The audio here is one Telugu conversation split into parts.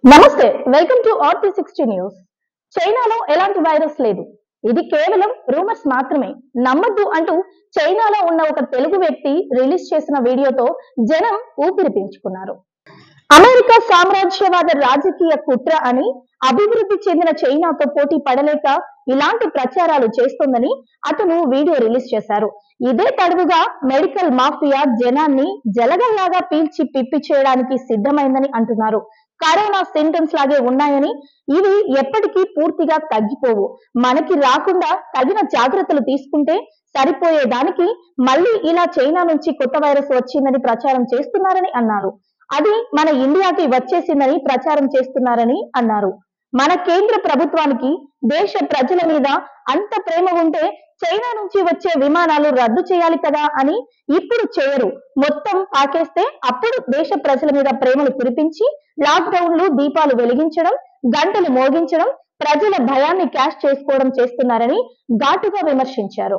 నమస్తే, వెల్కమ్ టు ఆర్360 న్యూస్. చైనాలో ఎలాంటి వైరస్ లేదు, ఇది కేవలం రూమర్స్ మాత్రమే, నమ్మద్దు అంటూ చైనాలో ఉన్న ఒక తెలుగు వ్యక్తి రిలీజ్ చేసిన వీడియోతో జనం ఊపిరి పీల్చుకున్నారు. అమెరికా సామ్రాజ్యవాద రాజకీయ కుట్ర అని, అభివృద్ధి చెందిన చైనాతో పోటీ పడలేక ఇలాంటి ప్రచారాలు చేస్తోందని అతను వీడియో రిలీజ్ చేశారు. ఇదే తడువుగా మెడికల్ మాఫియా జనాన్ని జలగల్లాగా పీల్చి పిప్పి చేయడానికి సిద్ధమైందని అంటున్నారు. కరోనా సింటమ్స్ లాగే ఉన్నాయని, ఇవి ఎప్పటికీ పూర్తిగా తగ్గిపోవు, మనకి రాకుండా తగిన జాగ్రత్తలు తీసుకుంటే సరిపోయేదానికి మళ్ళీ ఇలా చైనా నుంచి కొత్త వైరస్ వచ్చిందని ప్రచారం చేస్తున్నారని అన్నారు. అది మన ఇండియాకి వచ్చేసిందని ప్రచారం చేస్తున్నారని అన్నారు. మన కేంద్ర ప్రభుత్వానికి దేశ ప్రజల మీద అంత ప్రేమ ఉంటే చైనా నుంచి వచ్చే విమానాలు రద్దు చేయాలి కదా అని ఇప్పుడు చేయరు. మొత్తం పాకేస్తే అప్పుడు దేశ ప్రజల మీద ప్రేమను కురిపించి లాక్డౌన్లు, దీపాలు వెలిగించడం, గంటలు మోగించడం, ప్రజల భయాన్ని క్యాష్ చేసుకోవడం చేస్తున్నారని ఘాటుగా విమర్శించారు.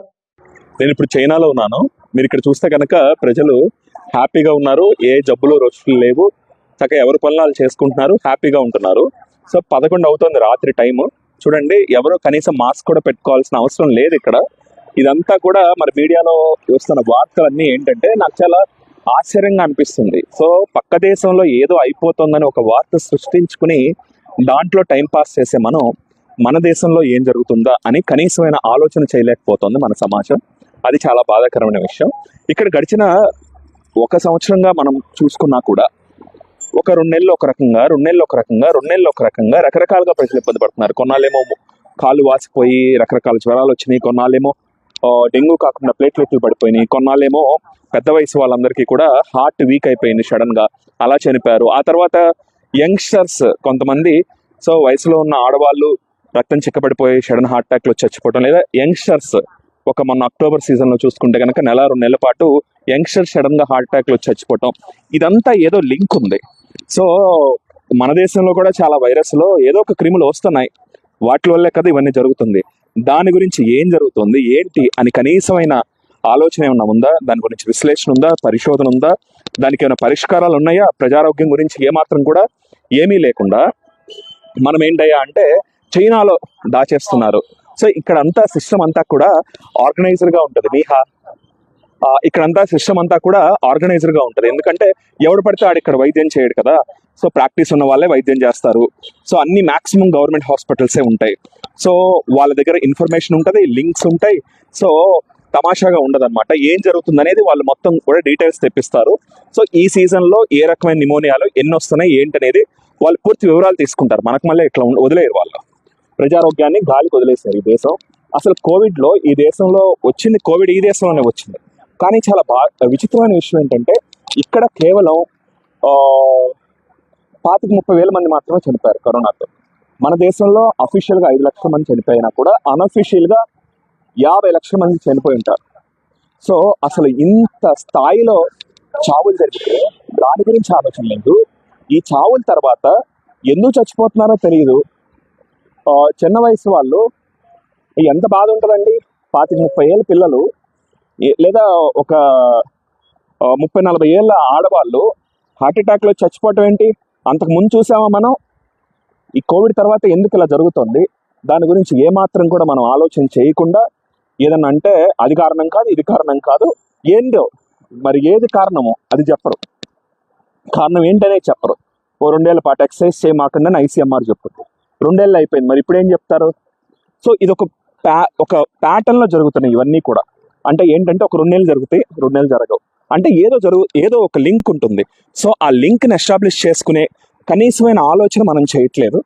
నేను ఇప్పుడు చైనాలో ఉన్నాను. మీరు ఇక్కడ చూస్తే కనుక ప్రజలు హ్యాపీగా ఉన్నారు, ఏ జబ్బులు రొచ్చులు లేవు, చక్కగా ఎవరి పనులు చేసుకుంటున్నారు, హ్యాపీగా ఉంటున్నారు. సో 11 అవుతుంది రాత్రి టైము. చూడండి, ఎవరో కనీసం మాస్క్ కూడా పెట్టుకోవాల్సిన అవసరం లేదు ఇక్కడ. ఇదంతా కూడా మన మీడియాలో వస్తున్న వార్తలన్నీ ఏంటంటే నాకు చాలా ఆశ్చర్యంగా అనిపిస్తుంది. సో పక్క దేశంలో ఏదో అయిపోతుందని ఒక వార్త సృష్టించుకుని దాంట్లో టైం పాస్ చేసే మనం మన దేశంలో ఏం జరుగుతుందా అని కనీసమైన ఆలోచన చేయలేకపోతుంది మన సమాజం. అది చాలా బాధాకరమైన విషయం. ఇక్కడ గడిచిన 1 సంవత్సరంగా మనం చూసుకున్నా కూడా ఒక 2 నెలలు ఒక రకంగా, 2 నెలలు ఒక రకంగా, 2 నెలలు ఒక రకంగా రకరకాలుగా ప్రజలు ఇబ్బంది పడుతున్నారు. కొన్నాళ్ళేమో కాళ్ళు వాసిపోయి రకరకాల జ్వరాలు వచ్చినాయి, కొన్నాళ్ళేమో డెంగ్యూ కాకుండా ప్లేట్లెట్లు పడిపోయినాయి, కొన్నాళ్ళేమో పెద్ద వయసు వాళ్ళందరికీ కూడా హార్ట్ వీక్ అయిపోయింది, సడన్ గా అలా చనిపోయారు. ఆ తర్వాత యంగ్స్టర్స్ కొంతమంది, సో వయసులో ఉన్న ఆడవాళ్ళు రక్తం చిక్కబడిపోయి సడన్ హార్ట్ అటాక్లు చచ్చిపోవడం, లేదా యంగ్స్టర్స్ మొన్న అక్టోబర్ సీజన్ లో చూసుకుంటే కనుక 1-2 నెలల పాటు యంగ్స్టర్స్ సడన్ గా హార్ట్ అటాక్లు చచ్చిపోవటం, ఇదంతా ఏదో లింక్ ఉంది. సో మన దేశంలో కూడా చాలా వైరస్లో ఏదో ఒక క్రిములు వస్తున్నాయి, వాటి వల్లే కదా ఇవన్నీ జరుగుతుంది. దాని గురించి ఏం జరుగుతుంది ఏంటి అని కనీసమైన ఆలోచన ఏమన్నా ఉందా? దాని గురించి విశ్లేషణ ఉందా? పరిశోధన ఉందా? దానికి ఏమైనా పరిష్కారాలు ఉన్నాయా? ప్రజారోగ్యం గురించి ఏమాత్రం కూడా ఏమీ లేకుండా మనం ఏంటయ్యా అంటే చైనాలో దాచేస్తున్నారు. సో ఇక్కడంతా సిస్టమ్ అంతా కూడా ఆర్గనైజర్గా ఉంటుంది. ఇక్కడంతా సిస్టమ్ అంతా కూడా ఆర్గనైజర్గా ఉంటుంది. ఎందుకంటే ఎవడు పడితే ఆడు ఇక్కడ వైద్యం చేయడు కదా. సో ప్రాక్టీస్ ఉన్న వాళ్ళే వైద్యం చేస్తారు. సో అన్ని మాక్సిమం గవర్నమెంట్ హాస్పిటల్సే ఉంటాయి. సో వాళ్ళ దగ్గర ఇన్ఫర్మేషన్ ఉంటుంది, లింక్స్ ఉంటాయి. సో తమాషాగా ఉండదన్నమాట. ఏం జరుగుతుంది అనేది వాళ్ళు మొత్తం కూడా డీటెయిల్స్ తెప్పిస్తారు. సో ఈ సీజన్లో ఏ రకమైన నిమోనియాలు ఎన్ని వస్తున్నాయి ఏంటనేది వాళ్ళు పూర్తి వివరాలు తీసుకుంటారు. మనకు మళ్ళీ ఇట్లా వదిలేరు, వాళ్ళు ప్రజారోగ్యాన్ని గాలికి వదిలేశారు. ఈ దేశం అసలు కోవిడ్లో ఈ దేశంలో వచ్చింది, కోవిడ్ ఈ దేశంలోనే వచ్చింది. కానీ చాలా విచిత్రమైన విషయం ఏంటంటే ఇక్కడ కేవలం 25-30 వేల మంది మాత్రమే చనిపోయారు కరోనాతో. మన దేశంలో అఫీషియల్గా 5 లక్షల మంది చనిపోయినా కూడా అన్అఫీషియల్గా 50 లక్షల మంది చనిపోయి ఉంటారు. సో అసలు ఇంత స్థాయిలో చావులు జరిగితే దాని గురించి ఆలోచన లేదు. ఈ చావుల తర్వాత ఎందుకు చచ్చిపోతున్నారో తెలియదు. చిన్న వయసు వాళ్ళు ఎంత బాధ ఉంటుందండి. 25-30 ఏళ్ళ పిల్లలు, లేదా ఒక 30-40 ఏళ్ళ ఆడవాళ్ళు హార్ట్ అటాక్లో చచ్చిపోవటం ఏంటి? అంతకు ముందు చూసామా మనం? ఈ కోవిడ్ తర్వాత ఎందుకు ఇలా జరుగుతుంది దాని గురించి ఏమాత్రం కూడా మనం ఆలోచన చేయకుండా ఏదన్నా అంటే అది కారణం కాదు, ఇది కారణం కాదు, ఏందో మరి ఏది కారణమో అది చెప్పరు, కారణం ఏంటనే చెప్పరు. 2 ఏళ్ల పాటు ఎక్సర్సైజ్ చేయమాకుండా ఐసీఎంఆర్ చెప్పుద్ది. 2 ఏళ్ళు అయిపోయింది, మరి ఇప్పుడు ఏం చెప్తారు? సో ఇది ఒక ప్యాటర్న్లో జరుగుతున్నాయి ఇవన్నీ కూడా. అంటే ఏంటంటే ఒక 2 నెలలు జరుగుతాయి, 2 నెలలు జరగవు. అంటే ఏదో ఒక లింక్ ఉంటుంది. సో ఆ లింక్ని ఎస్టాబ్లిష్ చేసుకునే కనీసమైన ఆలోచన మనం చేయట్లేదు.